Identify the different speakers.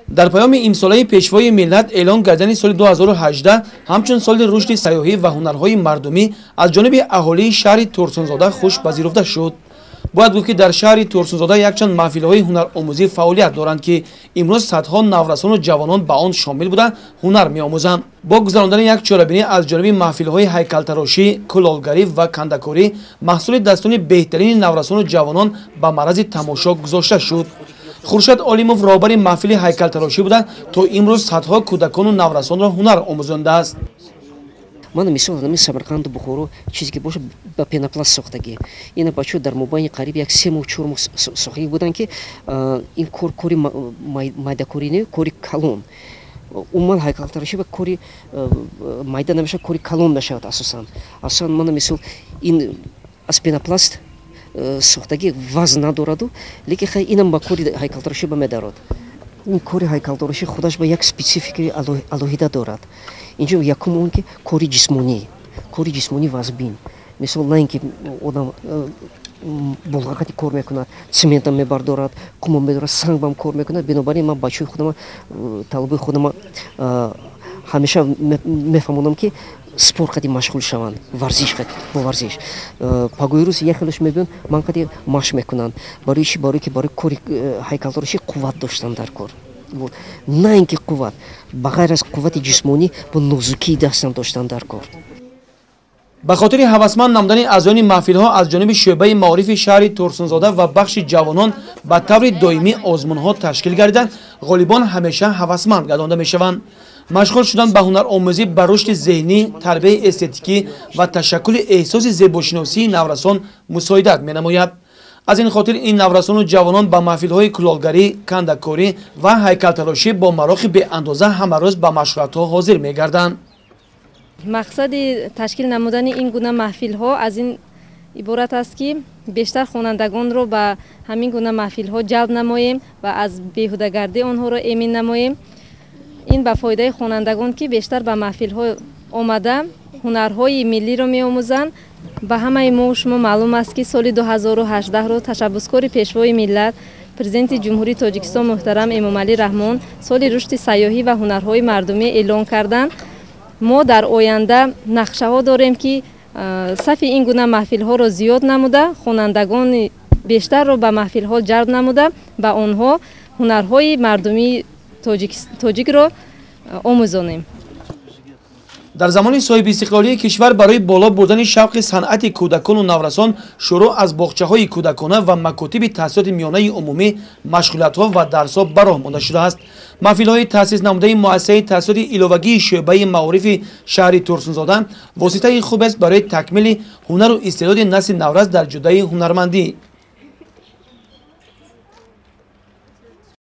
Speaker 1: дар паёми имсолаи пешвои миллат эълон гардани соли 2018 ҳамчун соли рушди сайёҳӣ ва ҳунарҳои мардумӣ аз ҷониби аҳолии шаҳри Турсунзода хушпазируфта шуд. бояд гуфт ки дар шаҳри Турсунзода якчанд маҳфилҳои ҳунаромӯзӣ фаъолият доранд ки имрӯз садҳо наврасону ҷавонон ба он шомил буда ҳунар меомӯзанд. бо гузарондани як чорабинӣ аз ҷониби маҳфилҳои ҳайкалтарошӣ, кулолгарӣ ва кандакорӣ маҳсули дастони беҳтарини наврасону ҷавонон ба маърази тамошо гузошта шуд. Хуршед Олимов роҳбари маҳфили ҳайкалтарошӣ буда то имрӯз садҳо кӯдакону наврасонро ҳунар омӯзондааст.
Speaker 2: Мана мисол адами Самарқанду Бухоро чизе ки боша ба пенопласт сохтагӣ. Ина бачаҳо дар мобайни қариб як 3 моҳ 4 моҳ сохтагӣ буданд ки ин кори майдакорӣ не кори калон. Умуман ҳайкалтарошӣ ва кори майда намешавад, кори калон мешавад асосан. Асосан мана мисол ин аз пенопласт сохтагӣ вазн надораду, лекин хай инам ба кори ҳайкалтарошӣ ба медарад. ин кори ҳайкалтарошӣ худаш ба як спецификаи алоҳида дорад. Инҷо якум он ки кори ҷисмонӣ вазбин. Мисол на ин ки одам булғақати кор мекунад, цементам мебардорад, қумом медорад, сангбам кор мекунад. Бинобар ин ман бачаҳои худама, талабаи худама ҳамеша мефаҳмонам ки спорт қади машғул шаванд, варзиш бо варзиш. Пагои рӯз як хелаш мебинанд ман қади машқ мекунанд. Барои чӣ? Барои ки барои кори ҳайкалтарошӣ қувват доштан дар кор. На ин ки қувват, ба ғайр аз қуввати ҷисмонӣ бо нозукии дастам доштан дар кор.
Speaker 1: ба хотири ҳавасманд намудани аъзоёни маҳфилҳо аз ҷониби шӯъбаи маорифи шаҳри Турсунзода ва бахши ҷавонон ба таври доимӣ озмунҳо ташкил гардида, ғолибон ҳамеша ҳавасманд гардонда мешаванд. Машғул шудан ба ҳунаромӯзӣ ба рушди зеҳнӣ, тарбияи эстетикӣ ва ташаккули эҳсоси зебошиносии наврасон мусоидат менамояд. аз ин хотир ин наврасону ҷавонон ба маҳфилҳои кулолгарӣ, кандакорӣ ва ҳайкалтарошӣ бо марохи беандоза ҳамарӯз ба машғулатҳо ҳозир мегарданд.
Speaker 3: мақсади ташкил намудани ин гуна маҳфилҳо аз ин иборат аст ки бештар хонандагонро ба ҳамин гуна маҳфилҳо ҷалб намоем ва аз беҳудагардӣ онҳоро эмин намоем. ин ба фоидаи хонандагон ки бештар ба маҳфилҳо омада ҳунарҳои миллиро меомӯзанд. ба ҳамаи мо шумо маълум аст ки соли 2018ро ташаббускори пешвои миллат президенти ҷумҳурии Тоҷикистон муҳтарам Эмомалӣ Раҳмон соли рушди сайёҳӣ ва ҳунарҳои мардумӣ эълон карданд. мо дар оянда нақшаҳо дорем ки сафи ин гуна маҳфилҳоро зиёд намуда, хонандагони бештарро ба маҳфилҳо ҷалб намуда, ба онҳо ҳунарҳои мардумии тоҷикро омӯзонем.
Speaker 1: дар замони соҳибистиқлолии кишвар барои боло бурдани шавқи санъати кӯдакону наврасон шуруъ аз боғчаҳои кӯдакона ва макотиби таҳсилоти миёнаи умумӣ машғулиятҳо ва дарсҳо ба роҳ монда шудааст. маҳфилҳои таъсис намудаи муассисаи таҳсилоти иловагии шӯъбаи маорифи шаҳри Турсунзода воситаи хуб аст барои такмили ҳунару истеъдоди насли наврас дар ҷӯдаи ҳунармандӣ.